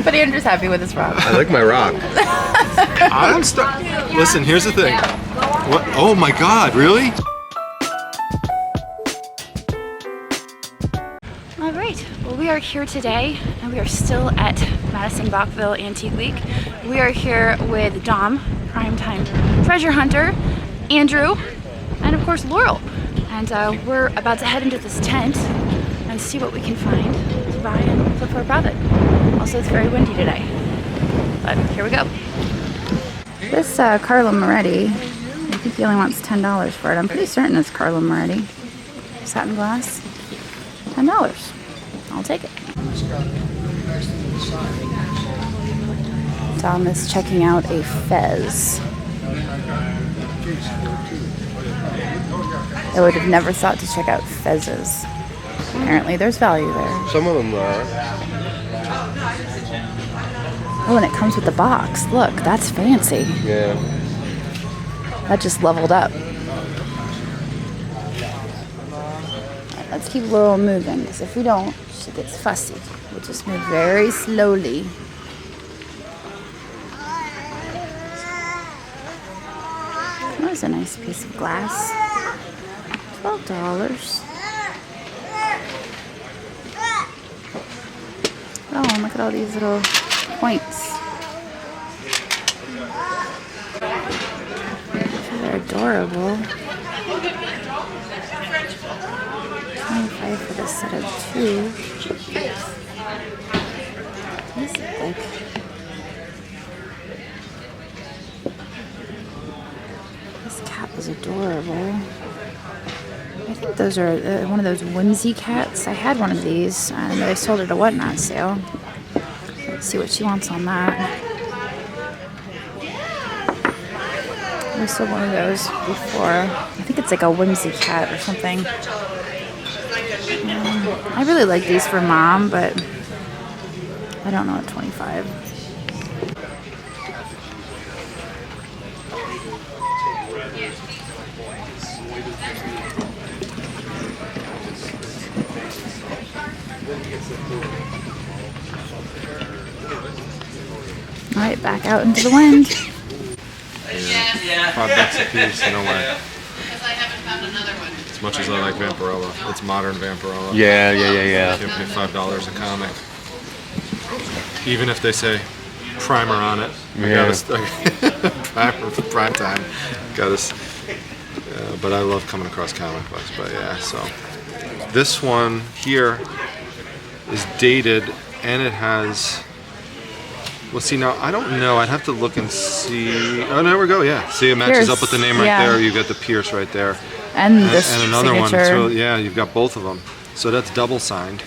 But Andrew's happy with his rock. I like my rock. I'm stuck. Listen, here's the thing. What? Oh my God, really? All right, well, we are here today, and we are still at Madison Bouckville Antique Week. We are here with Dom, primetime treasure hunter, Andrew, and of course Laurel. And we're about to head into this tent and see what we can find to buy and flip for a profit. Also, it's very windy today, but here we go. This Carlo Moretti, I think he only wants $10 for it. I'm pretty certain it's Carlo Moretti. Satin glass, $10. I'll take it. Dom is checking out a fez. I would have never thought to check out fezzes. Apparently there's value there. Some of them are. Oh, and it comes with the box. Look, that's fancy. Yeah. That just leveled up. Alright, let's keep Laurel moving, because if we don't, she gets fussy. We'll just move very slowly. That was a nice piece of glass. $12. Oh, and look at all these little points. They're adorable. $25 for this set of 2. These look like... This cat was adorable. I think those are one of those whimsy cats. I had one of these, and they sold it at a whatnot sale. Let's see what she wants on that. I sold one of those before. I think it's like a whimsy cat or something. I really like these for Mom, but I don't know at 25. All right, back out into the wind. Yeah. $5 a piece, no way. As much as I like Vampirella, it's modern Vampirella. Yeah. You can pay $5 a comic. Even if they say primer on it. Yeah. Primer for prime time. But I love coming across comic books. But yeah, so this one here is dated, and it has. Well, see, now, I don't know. I'd have to look and see. Oh, there we go, yeah. See, it matches up with the name right there. You got the Pierce right there. And this and another signature. one. So, yeah, you've got both of them. So that's double signed.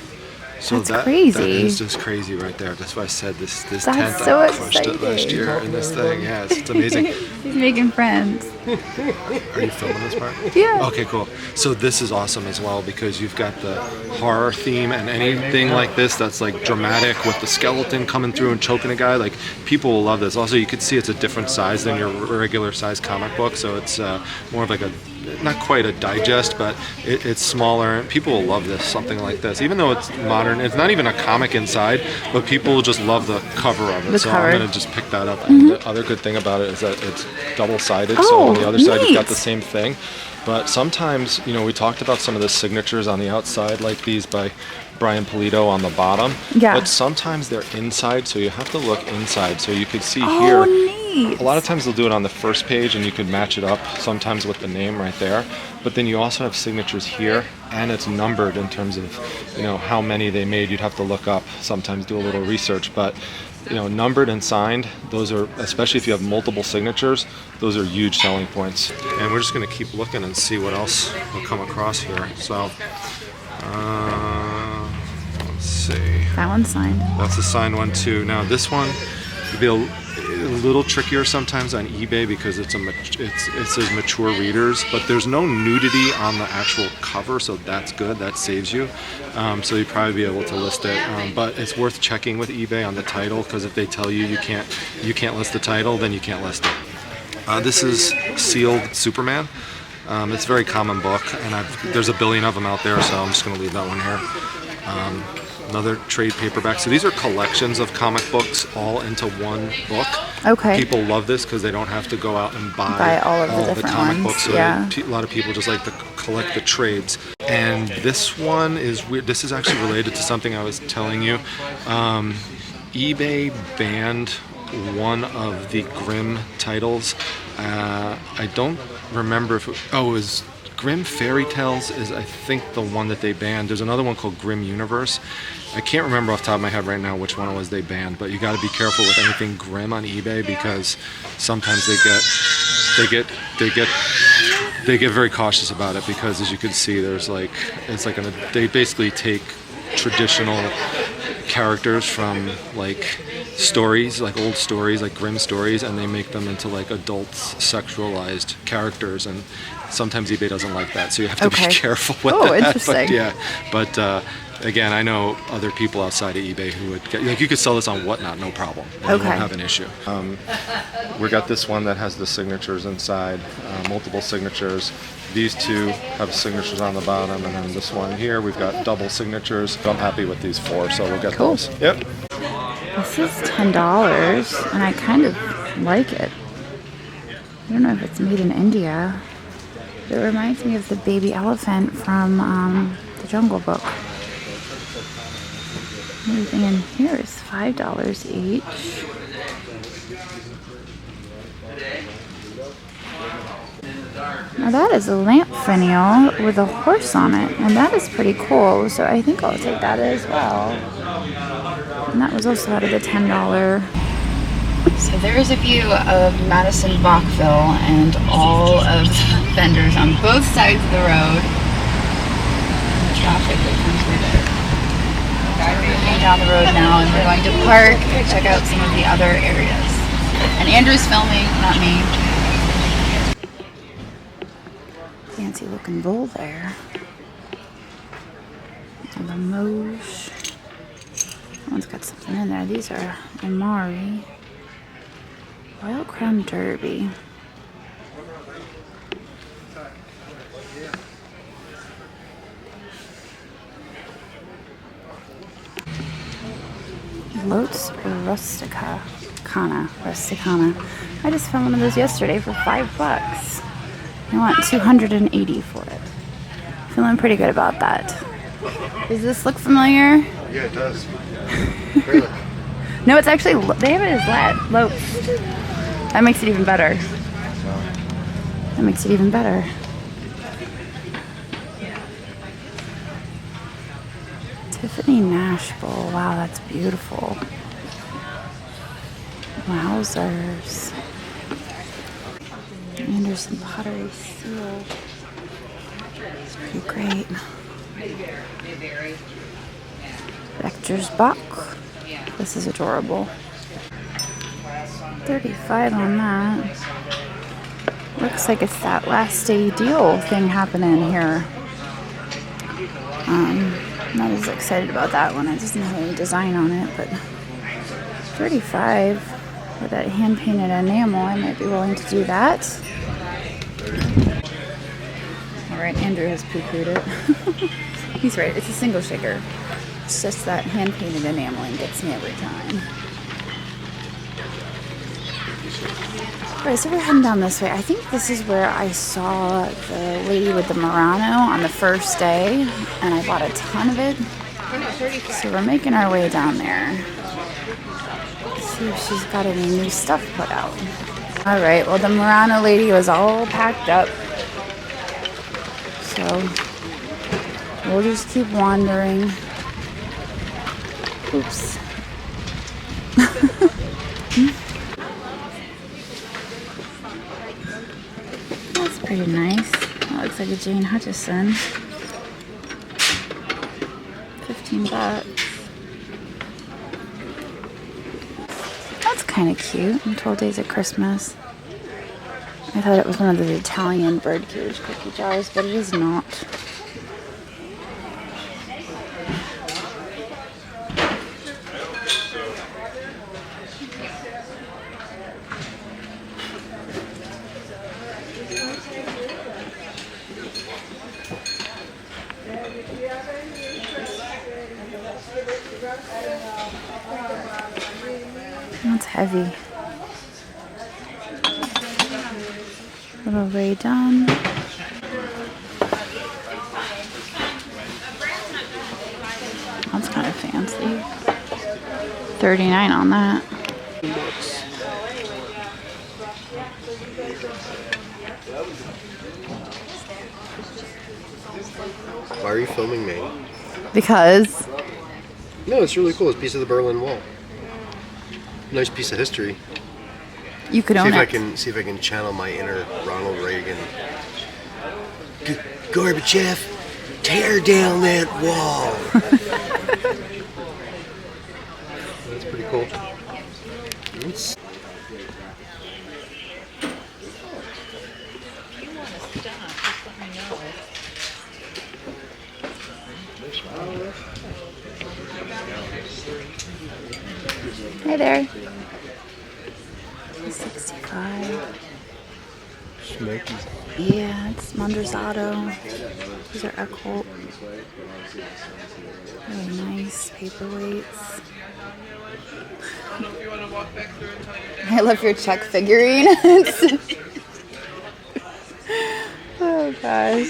So that's crazy. That is just crazy right there. That's why I said this tent, so I crushed it exciting. last year in this thing. Yeah, it's amazing. He's making friends. Are you filming this part? Yeah. Okay, cool. So this is awesome as well because you've got the horror theme and anything like this that's like dramatic with the skeleton coming through and choking a guy. Like people will love this. Also, you can see it's a different size than your regular size comic book. So it's more of like a, not quite a digest, but it's smaller. People will love this, something like this. Even though it's modern, it's not even a comic inside, but people just love the cover of it. I'm going to just pick that up. And the other good thing about it is that it's double-sided, so on the other side you've got the same thing. But sometimes, you know, we talked about some of the signatures on the outside, like these by Brian Polito on the bottom. Yeah. But sometimes they're inside, so you have to look inside. So you could see here. Neat. A lot of times they'll do it on the first page, and you could match it up sometimes with the name right there. But then you also have signatures here, and it's numbered in terms of, you know, how many they made. You'd have to look up, sometimes do a little research, but you know, numbered and signed, those are, especially if you have multiple signatures, those are huge selling points. And we're just going to keep looking and see what else we'll come across here. So, let's see. That one's signed. That's a signed one too. Now this one would be a little trickier sometimes on eBay because it says mature readers, but there's no nudity on the actual cover, so that's good. That saves you. So you'd probably be able to list it, but it's worth checking with eBay on the title because if they tell you you can't list the title, then you can't list it. This is sealed Superman. It's a very common book, and there's a billion of them out there, so I'm just going to leave that one here. Another trade paperback. So these are collections of comic books all into one book. Okay. People love this because they don't have to go out and Buy all of the different comic ones. books. So Yeah. a lot of people just like to collect the trades. And this one is weird. This is actually related to something I was telling you. eBay banned one of the Grimm titles. I don't remember if it was Grimm Fairy Tales is, I think, the one that they banned. There's another one called Grimm Universe. I can't remember off the top of my head right now which one it was they banned, but you got to be careful with anything Grimm on eBay because sometimes they get very cautious about it because, as you can see, there's like they basically take traditional characters from like stories, like old stories, like Grimm stories, and they make them into like adult sexualized characters, and sometimes eBay doesn't like that, so you have to be careful with that. Interesting. But again, I know other people outside of eBay who would get, like, you could sell this on Whatnot, no problem. You won't have an issue. We got this one that has the signatures inside, multiple signatures. These two have signatures on the bottom, and then this one here, we've got double signatures. I'm happy with these 4, so we'll get those. Yep. This is $10, and I kind of like it. I don't know if it's made in India. It reminds me of the baby elephant from the Jungle Book. Everything in here is $5 each. Now that is a lamp finial with a horse on it, and that is pretty cool, so I think I'll take that as well. And that was also out of the $10. So there's a view of Madison, Bouckville, and all of the vendors on both sides of the road. And the traffic that comes with it. We're moving down the road now, and we're going to park and check out some of the other areas. And Andrew's filming, not me. Fancy looking bowl there. And the Moj. That one's got something in there. These are Amari. Royal Crown Derby. Lotes Rusticana. I just found one of those yesterday for $5. I want $280 for it. Feeling pretty good about that. Does this look familiar? Yeah, it does. Really? No, it's actually, they have it as loaves. That makes it even better. That makes it even better. Tiffany Nash bowl. Wow, that's beautiful. Wowzers. Anderson pottery seal. It's pretty great. Vector's Bach. This is adorable. $35 on that. Looks like it's that last day deal thing happening here. I'm not as excited about that one. It doesn't have any design on it, but $35 for that hand-painted enamel. I might be willing to do that. Alright, Andrew has poo-pooed it. He's right, it's a single shaker. It's just that hand-painted enameling gets me every time. Alright, so we're heading down this way. I think this is where I saw the lady with the Murano on the first day, and I bought a ton of it. So we're making our way down there. Let's see if she's got any new stuff put out. Alright, well the Murano lady was all packed up. So we'll just keep wandering. Oops. That's pretty nice. That looks like a Jane Hutchison. $15. That's kind of cute. In 12 Days of Christmas. I thought it was one of those Italian birdcage cookie jars, but it is not. That's heavy. Little Ray Dunn. That's kind of fancy. $39 on that. Why are you filming me? Because No, it's really cool. It's a piece of the Berlin Wall. Nice piece of history. you could own it. See if I can channel my inner Ronald Reagan. Gorbachev, tear down that wall. That's pretty cool. Oops. Hey there. 65. Smoky. Yeah, it's Mondrisato. These are Eckholt. Really nice paperweights. I love your Czech figurine. Oh gosh.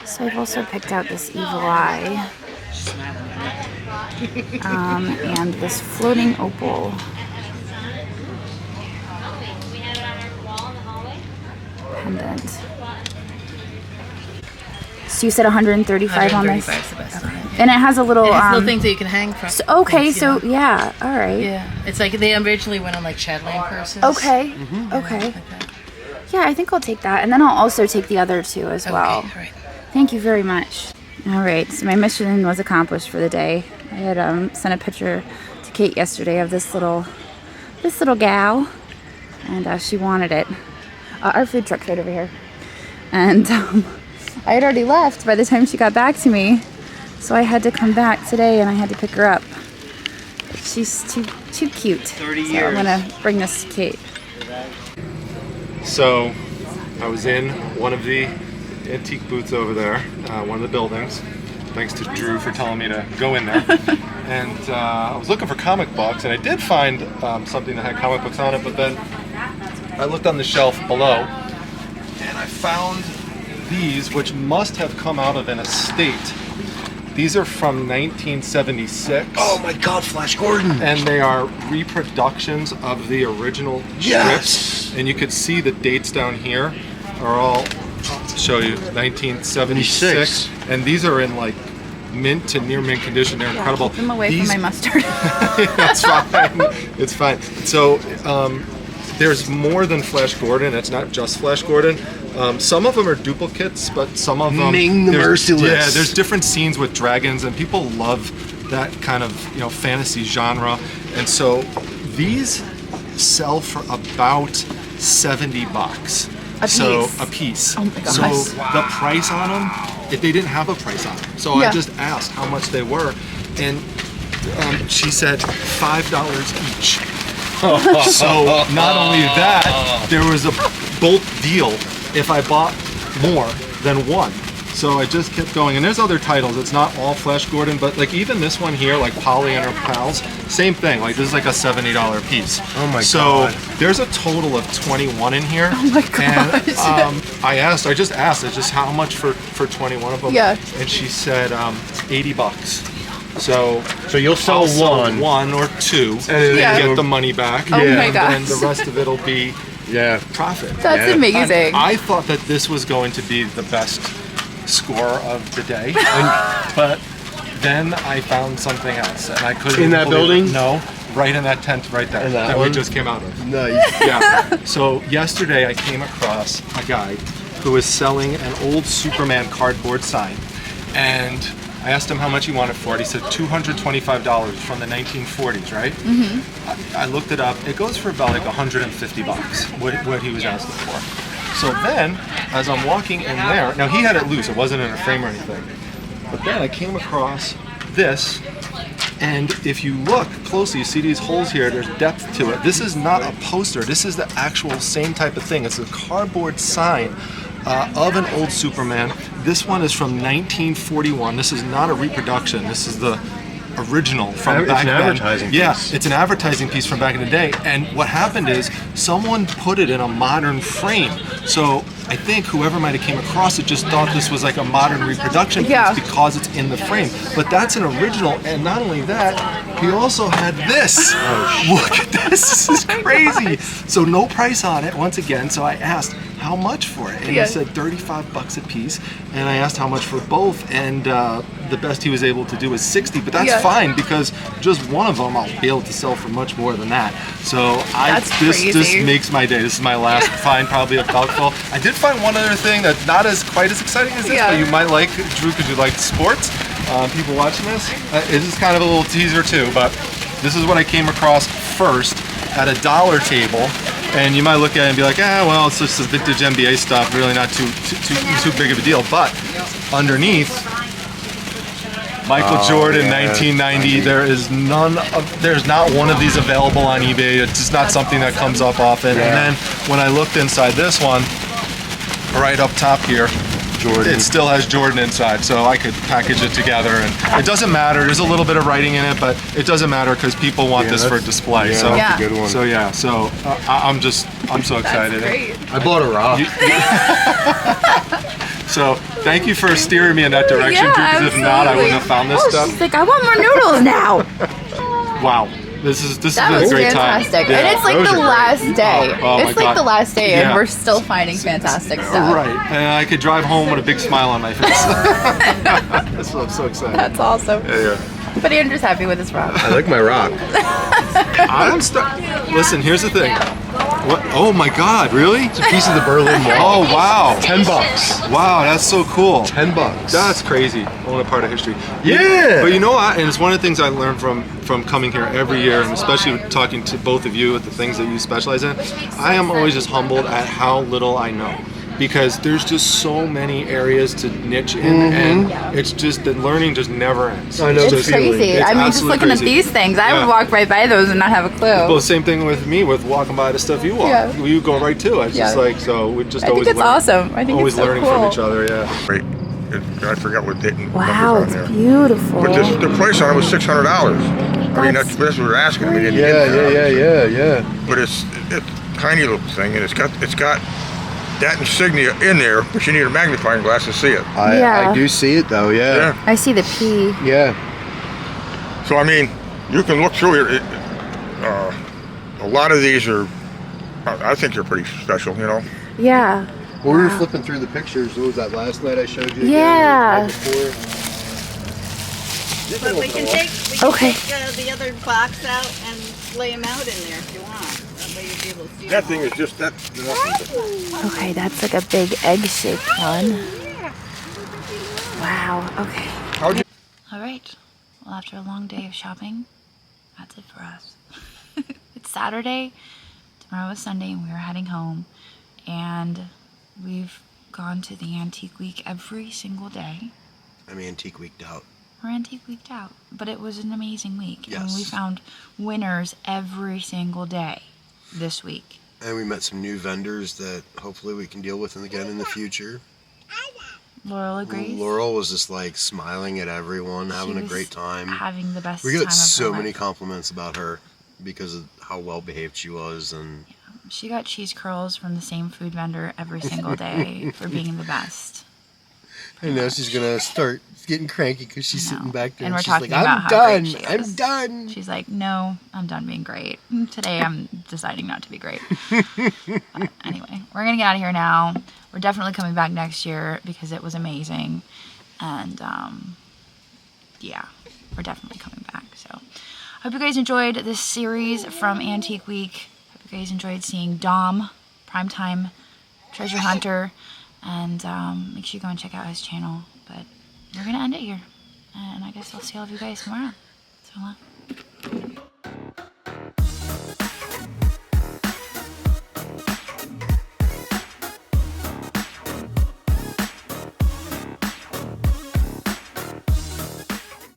So I've also picked out this evil eye. And this floating opal. Pendant. So you said 135 on this? 135 is the best one. And it has a little... It has little things that you can hang from. So, okay, things, so yeah, all right. Yeah, it's like they originally went on like Chatelaine purses. Okay, Mm-hmm. okay. Like that. Yeah, I think I'll take that. And then I'll also take the other two as well. Okay, all right. Thank you very much. All right, so my mission was accomplished for the day. I had sent a picture to Kate yesterday of this little gal, and she wanted it. Our food truck's right over here. And I had already left by the time she got back to me, so I had to come back today and I had to pick her up. She's too cute. 30 so years. I'm gonna bring this to Kate. So I was in one of the antique booths over there, one of the buildings. Thanks to Drew for telling me to go in there. And I was looking for comic books, and I did find something that had comic books on it, but then I looked on the shelf below, and I found these, which must have come out of an estate. These are from 1976. Oh my God, Flash Gordon! And they are reproductions of the original Yes! strips. And you could see the dates down here are all, I'll show you, 1976. And these are in like mint to near mint condition. They're incredible. Keep them away from my mustard. That's fine. It's fine. So there's more than Flash Gordon. It's not just Flash Gordon. Some of them are duplicates, but some of them... Ming the Merciless. Yeah, there's different scenes with dragons, and people love that kind of fantasy genre. And so these sell for about $70. A piece. Oh my gosh. So the price on them, if they didn't have a price on them. So I just asked how much they were, and she said $5 each. So not only that, there was a bulk deal if I bought more than one. So I just kept going, and there's other titles. It's not all Flash Gordon, but like even this one here, like Polly and her pals, same thing. Like this is like a $70 piece. Oh my so God. there's a total of 21 in here. Oh my God. And I just asked, it's just how much for 21 of them? Yeah. And she said $80. So you'll sell I'll one. one or two, And Yeah. get the money back. Oh my And gosh. then the rest of it'll be profit. That's Yeah. amazing. I thought that this was going to be the best score of the day, but then I found something else, and I couldn't. In that believe it. building? No, right in that tent right there In that we one? just came out of. Nice. Yeah. So yesterday I came across a guy who was selling an old Superman cardboard sign, and I asked him how much he wanted for it. He said $225 from the 1940s, right? Mm-hmm. I looked it up. It goes for about like $150, what he was asking for. So then, as I'm walking in there, now he had it loose. It wasn't in a frame or anything. But then I came across this, and if you look closely, you see these holes here. There's depth to it. This is not a poster. This is the actual same type of thing. It's a cardboard sign of an old Superman. This one is from 1941. This is not a reproduction. This is the original from It's back an then. advertising Yeah, piece. it's an advertising piece from back in the day. And what happened is someone put it in a modern frame. So I think whoever might have came across it just thought this was like a modern reproduction Yeah. piece because it's in the frame. But that's an original, and not only that, he also had this. Look at this, this is crazy. So no price on it, once again, so I asked how much for it, and Yeah. he said $35 a piece, and I asked how much for both, and the best he was able to do was 60, but that's Yeah. fine because just one of them I'll be able to sell for much more than that. So this crazy. makes my day. This is my last find probably of Bouckville. I did find one other thing that's not as quite as exciting as this, Yeah. but you might like, Drew, because you like sports. People watching this, this is kind of a little teaser too, but this is what I came across first at a dollar table. And you might look at it and be like, well, it's just the vintage NBA stuff, really not too big of a deal. But underneath, Michael Jordan, 1990. There's not one of these available on eBay. It's just not something that comes up often. And then when I looked inside this one, right up top here, Jordan. it still has Jordan inside, so I could package it together. And it doesn't matter. There's a little bit of writing in it, but it doesn't matter because people want this for display. Yeah, So that's a good one. I'm so excited. Great. I bought a rock. So thank you for steering me in that direction, Yeah, because if not, I wouldn't have found this stuff. She's like, I want more noodles now. Wow, this has That been a was great fantastic. time. And it's like those the are last day. Oh my It's like God. the last day, Yeah. and we're still finding fantastic stuff. Right, and I could drive home with a big smile on my face. I'm so excited. That's awesome. Yeah. But Andrew's happy with his rock. I like my rock. Listen, here's the thing. What? Oh my God, really? It's a piece of the Berlin Wall. Oh wow, $10. wow, that's so cool. $10. That's crazy. Only a part of history. Yeah. But you know what? And it's one of the things I learned from coming here every year, and especially talking to both of you with the things that you specialize in. I am always just humbled at how little I know, because there's just so many areas to niche in, and it's just the learning just never ends. I know the It's feeling. crazy. It's I mean, just absolutely looking crazy. at these things, I Yeah. would walk right by those and not have a clue. Well, same thing with me with walking by the stuff you walk. Yeah. You go right to. It's just Yeah. like, so we just I think always it's learn. awesome. I think Always it's so learning cool. from each other. Yeah. Great. I forgot what date numbers Wow, on it's there. beautiful. But the price on it was $600. I mean, that's what we're asking. I mean, Yeah. But it's a tiny little thing, and it's got that insignia in there, but you need a magnifying glass to see it. Yeah. I do see it though. Yeah. I see the P. Yeah. So I mean, you can look through here. A lot of these are, I think they're pretty special. You know. Yeah. Well, we were flipping through the pictures. What was that last night I showed you? again, Yeah. or the night before? But we can take Okay. the other box out and lay them out in there if you want. That way you'll be able to see That them. thing is just that. Okay, that's like a big egg-shaped one. Wow. Okay. How'd you? All right. Well, after a long day of shopping, that's it for us. It's Saturday. Tomorrow is Sunday, and we are heading home. And we've gone to the Antique Week every single day. I'm antique weeked out. We're Antique Weeked out, but it was an amazing week. And we Yes. found winners every single day this week. And we met some new vendors that hopefully we can deal with again in the future. Laurel agrees. Laurel was just like smiling at everyone, having She a was great time. Having the best We time got of so her many life. compliments about her because of how well behaved she was, and She got cheese curls from the same food vendor every single day for being the best. I know she's gonna start getting cranky because she's I know. sitting back there And and we're she's talking like, about "I'm how done. great she I'm is." done." She's like, no, I'm done being great. Today I'm deciding not to be great. But anyway, we're going to get out of here now. We're definitely coming back next year because it was amazing. And yeah, we're definitely coming back. So I hope you guys enjoyed this series from Antique Week. Hope you guys enjoyed seeing Dom, Primetime Treasure Hunter. And make sure you go and check out his channel. But we're going to end it here. And I guess I'll see all of you guys tomorrow. So long.